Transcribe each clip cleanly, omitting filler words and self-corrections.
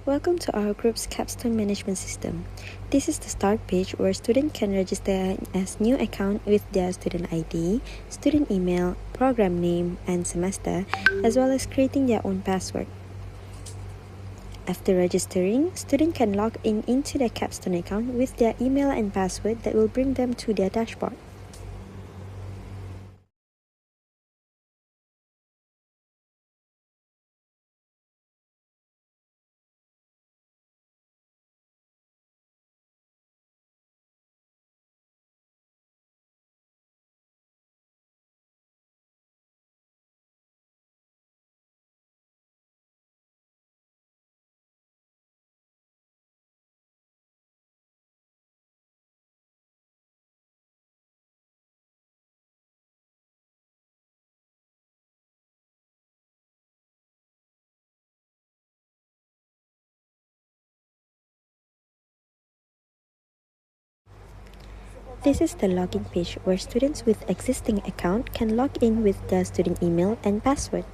Welcome to our group's Capstone management system. This is the start page where students can register as new account with their student ID, student email, program name, and semester, as well as creating their own password. After registering, students can log into their Capstone account with their email and password that will bring them to their dashboard. This is the login page where students with existing account can log in with their student email and password.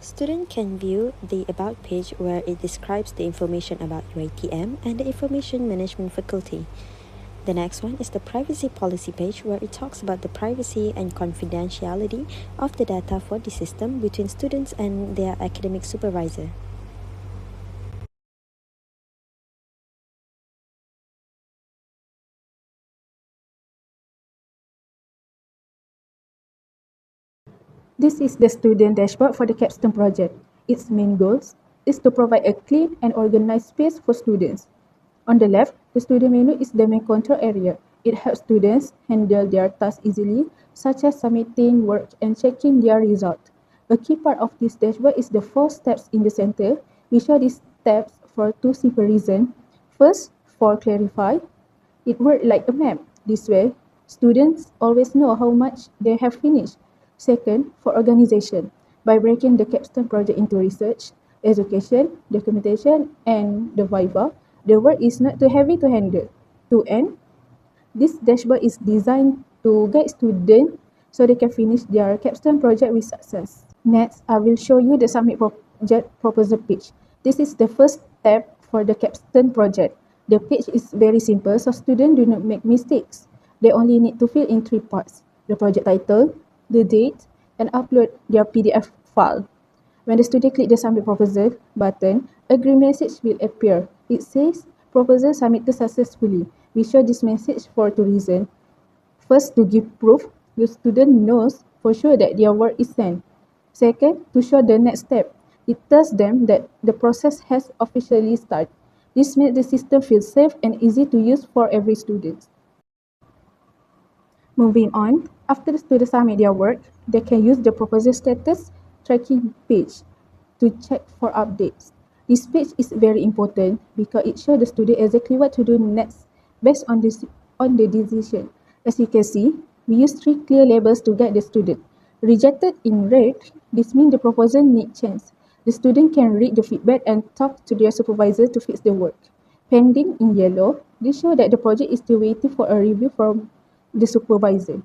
Student can view the About page where it describes the information about UiTM and the Information Management faculty. The next one is the Privacy Policy page where it talks about the privacy and confidentiality of the data for the system between students and their academic supervisor. This is the student dashboard for the Capstone project. Its main goals is to provide a clean and organized space for students. On the left, the student menu is the main control area. It helps students handle their tasks easily, such as submitting work and checking their result. A key part of this dashboard is the 4 steps in the center. We show these steps for 2 simple reasons. First, for clarify, it works like a map. This way, students always know how much they have finished. Second, for organization, by breaking the Capstone project into research, education, documentation, and the Viva, the work is not too heavy to handle. To end, this dashboard is designed to guide students so they can finish their Capstone project with success. Next, I will show you the Submit Project Proposal page. This is the first step for the Capstone project. The page is very simple so students do not make mistakes. They only need to fill in 3 parts: the project title, the date, and upload their PDF file. When the student click the Submit Proposal button, a green message will appear. It says, "Proposal submitted successfully." We show this message for 2 reasons. First, to give proof the student knows for sure that their work is sent. Second, to show the next step. It tells them that the process has officially started. This makes the system feel safe and easy to use for every student. Moving on, after the students submit their work, they can use the proposal status tracking page to check for updates. This page is very important because it shows the student exactly what to do next based on the decision. As you can see, we use 3 clear labels to guide the student. Rejected in red, this means the proposal needs change. The student can read the feedback and talk to their supervisor to fix the work. Pending in yellow, this shows that the project is still waiting for a review from the supervisor.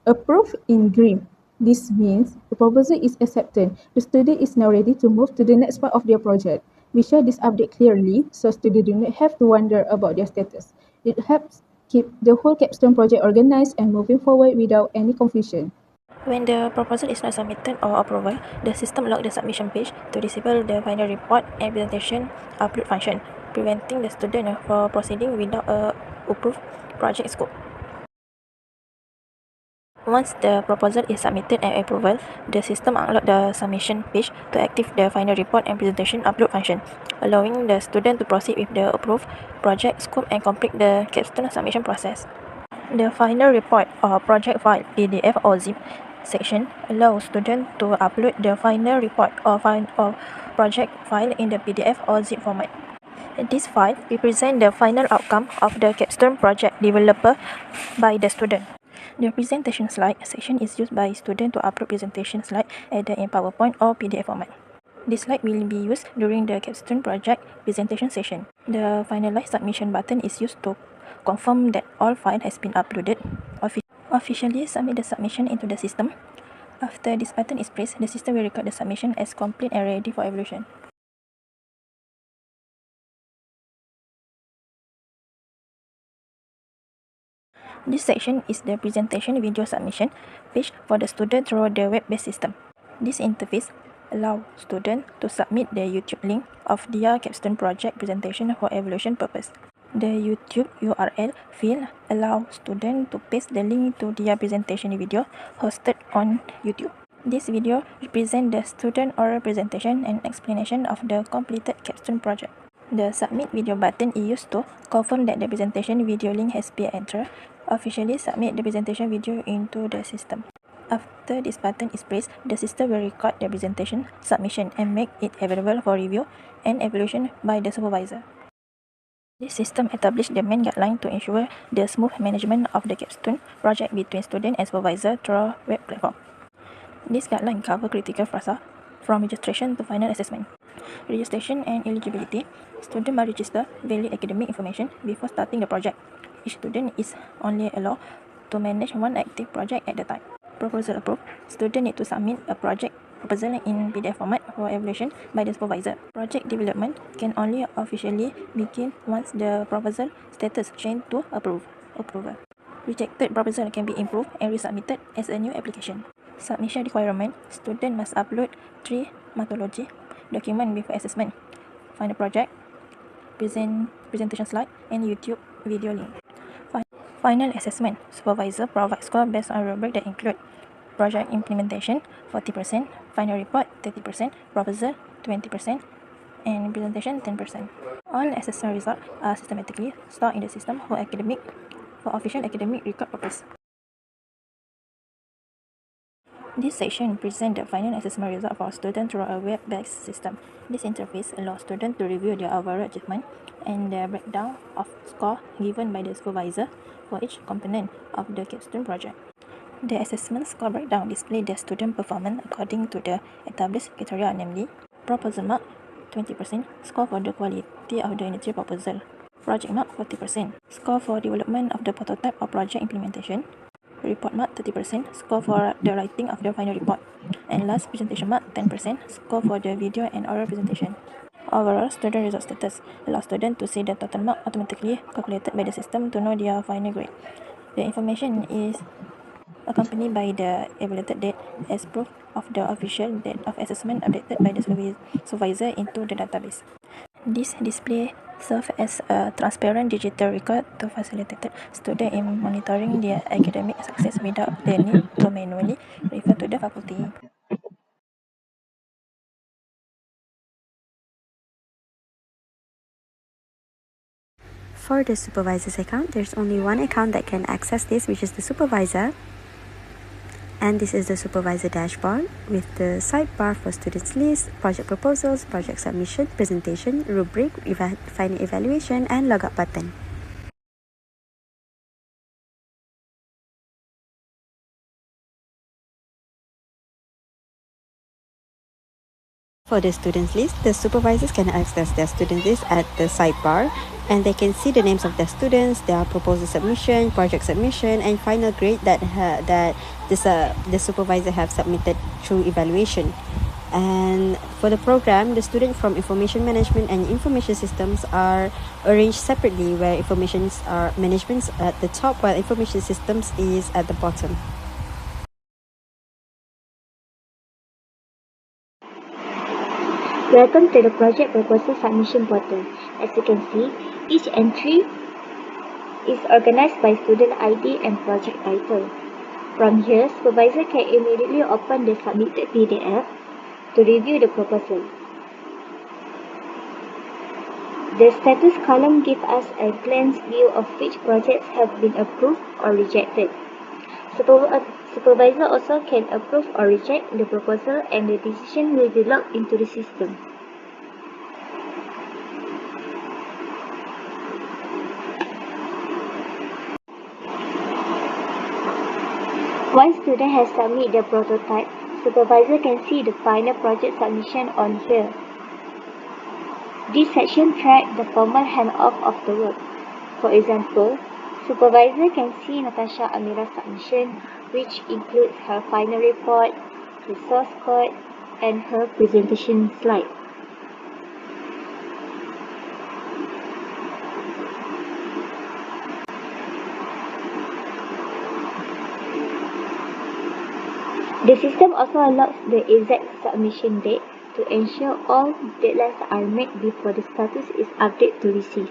Approved in green, this means the proposal is accepted. The student is now ready to move to the next part of their project. We show this update clearly so students do not have to wonder about their status. It helps keep the whole Capstone project organized and moving forward without any confusion. When the proposal is not submitted or approval, the system locks the submission page to disable the final report and presentation upload function, preventing the student from proceeding without a approved project scope. Once the proposal is submitted and approval, the system unlocks the submission page to activate the final report and presentation upload function, allowing the student to proceed with the approved project scope and complete the Capstone submission process. The final report or project file PDF or zip section allows students to upload the final report or project file in the PDF or zip format. This file represents the final outcome of the Capstone project developed by the student. The presentation slide section is used by students to upload presentation slides either in PowerPoint or PDF format. This slide will be used during the Capstone Project presentation session. The finalized submission button is used to confirm that all file has been uploaded. Officially submit the submission into the system. After this button is pressed, the system will record the submission as complete and ready for evaluation. This section is the presentation video submission page for the student through the web-based system. This interface allows students to submit the YouTube link of their Capstone project presentation for evaluation purpose. The YouTube URL field allows students to paste the link to their presentation video hosted on YouTube. This video represents the student oral presentation and explanation of the completed Capstone project. The submit video button is used to confirm that the presentation video link has been entered. Officially submit the presentation video into the system. After this button is pressed, the system will record the presentation submission and make it available for review and evaluation by the supervisor. This system established the main guideline to ensure the smooth management of the Capstone project between student and supervisor through web platform. This guideline covers critical process from registration to final assessment. Registration and eligibility. Student must register valid academic information before starting the project. Each student is only allowed to manage one active project at a time. Proposal approved. Student need to submit a project proposal in PDF format for evaluation by the supervisor. Project development can only officially begin once the proposal status changed to approval. Rejected proposal can be improved and resubmitted as a new application. Submission requirement. Student must upload 3 methodology document before assessment: final project, presentation slide, and YouTube video link. Final assessment. Supervisor provides score based on rubric that include project implementation 40%, final report 30%, proposal 20%, and presentation 10%. All assessment results are systematically stored in the system for official academic record purpose. This section presents the final assessment result for students through a web-based system. This interface allows students to review their overall achievement and the breakdown of score given by the supervisor for each component of the Capstone project. The assessment score breakdown displays the student performance according to the established criteria, namely proposal mark 20%, score for the quality of the initial proposal, project mark 40%, score for development of the prototype or project implementation, report mark 30%, score for the writing of the final report, and last presentation mark 10%, score for the video and oral presentation. Overall, student result status allows students to see the total mark automatically calculated by the system to know their final grade. The information is accompanied by the evaluated date as proof of the official date of assessment updated by the supervisor into the database. This display serves as a transparent digital record to facilitate students in monitoring their academic success without the need to manually refer to the faculty. For the supervisor's account, there's only one account that can access this, which is the supervisor. And this is the supervisor dashboard with the sidebar for students list, project proposals, project submission, presentation, rubric, final evaluation, and logout button. For the students list, the supervisors can access their student list at the sidebar, and they can see the names of their students, their proposal submission, project submission, and final grade that the supervisor have submitted through evaluation. And for the program, the students from information management and information systems are arranged separately, where information management's at the top while information systems is at the bottom. Welcome to the project proposal submission portal. As you can see, each entry is organized by student ID and project title. From here, supervisor can immediately open the submitted PDF to review the proposal. The status column gives us a glance view of which projects have been approved or rejected. Supervisor also can approve or reject the proposal, and the decision will be logged into the system. Once student has submitted the prototype, Supervisor can see the final project submission on here. This section tracks the formal handoff of the work. For example, Supervisor can see Natasha Amira's submission, which includes her final report, the source code, and her presentation slide. The system also allows the exact submission date to ensure all deadlines are met before the status is updated to receive.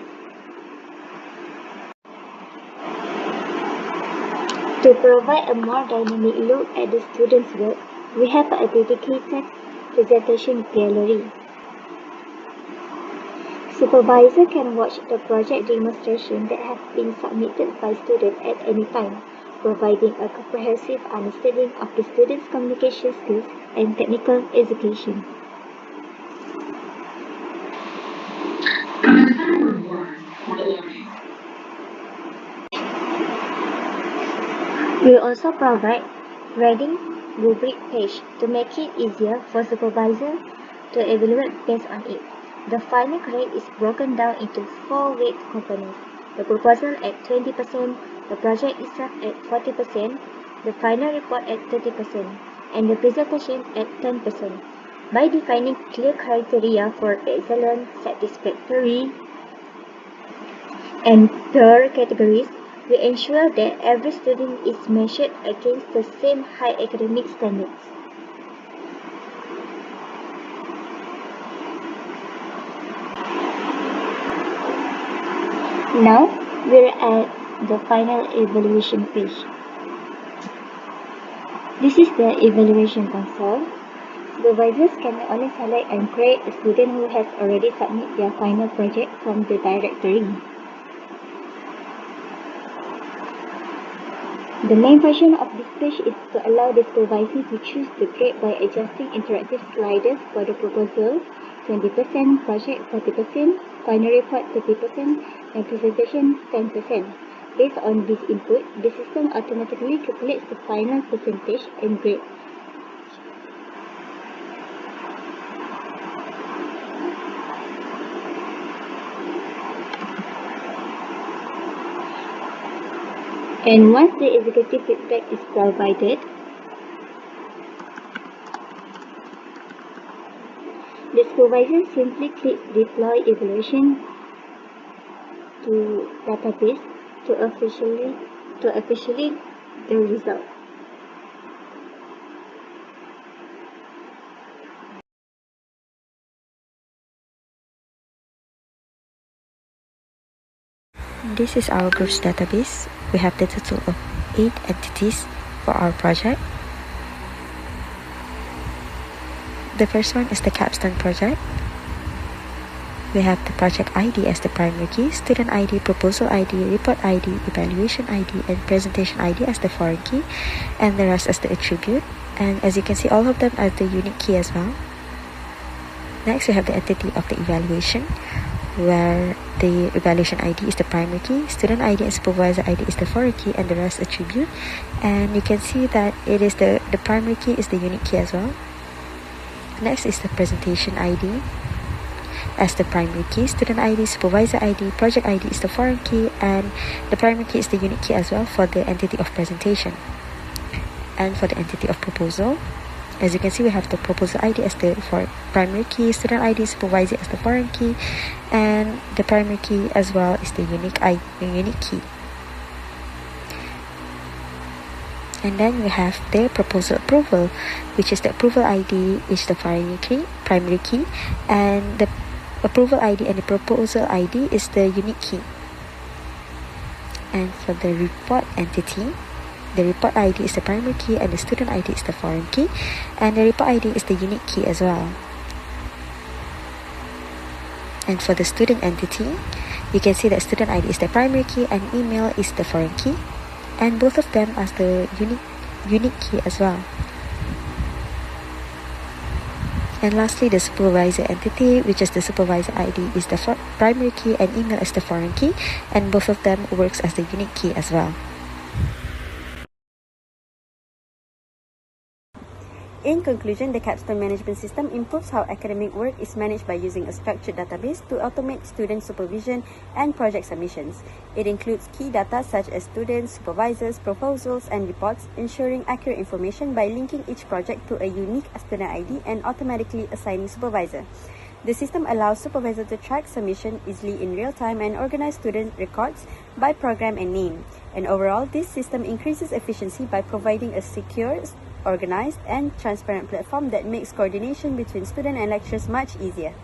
To provide a more dynamic look at the student's work, we have a dedicated presentation gallery. Supervisor can watch the project demonstration that have been submitted by students at any time, providing a comprehensive understanding of the student's communication skills and technical execution. We also provide grading rubric page to make it easier for supervisor to evaluate based on it. The final grade is broken down into 4 weight components: the proposal at 20%, the project itself at 40%, the final report at 30%, and the presentation at 10%. By defining clear criteria for excellent, satisfactory, and poor categories, we ensure that every student is measured against the same high academic standards. Now, we're at the final evaluation page. This is the evaluation console. Supervisors can only select and grade a student who has already submitted their final project from the directory. The main function of this page is to allow the supervisor to choose the grade by adjusting interactive sliders for the proposal, 20%, project 40%, final report 30%, and presentation 10%. Based on this input, the system automatically calculates the final percentage and grade. And once the executive feedback is provided, the supervisor simply clicks Deploy Evaluation to Database to officially the result. This is our group's database. We have the total of 8 entities for our project. The first one is the Capstone Project. We have the project ID as the primary key, student ID, proposal ID, report ID, evaluation ID, and presentation ID as the foreign key, and the rest as the attribute. And as you can see, all of them are the unique key as well. Next, we have the entity of the evaluation, where the evaluation ID is the primary key, student ID and supervisor ID is the foreign key, and the rest attribute. And you can see that it is the primary key is the unique key as well. Next is the presentation ID as the primary key, student ID, supervisor ID, project ID is the foreign key, and the primary key is the unique key as well for the entity of presentation. And for the entity of proposal, as you can see, we have the proposal ID as the primary key, student ID, supervisor as the foreign key, and the primary key as well is the unique key. And then we have the proposal approval, which is the approval ID is the primary key, and the approval ID and the proposal ID is the unique key. And for the report entity, the report ID is the primary key and the student ID is the foreign key, and the report ID is the unique key as well. And for the student entity, you can see that student ID is the primary key and email is the foreign key, and both of them are the unique key as well. And lastly, the supervisor entity, which is the supervisor ID is the primary key and email is the foreign key, and both of them works as the unique key as well. In conclusion, the Capstone management system improves how academic work is managed by using a structured database to automate student supervision and project submissions. It includes key data such as students, supervisors, proposals, and reports, ensuring accurate information by linking each project to a unique student ID and automatically assigning supervisor. The system allows supervisors to track submission easily in real time and organize student records by program and name. And overall, this system increases efficiency by providing a secure, organized, and transparent platform that makes coordination between students and lecturers much easier.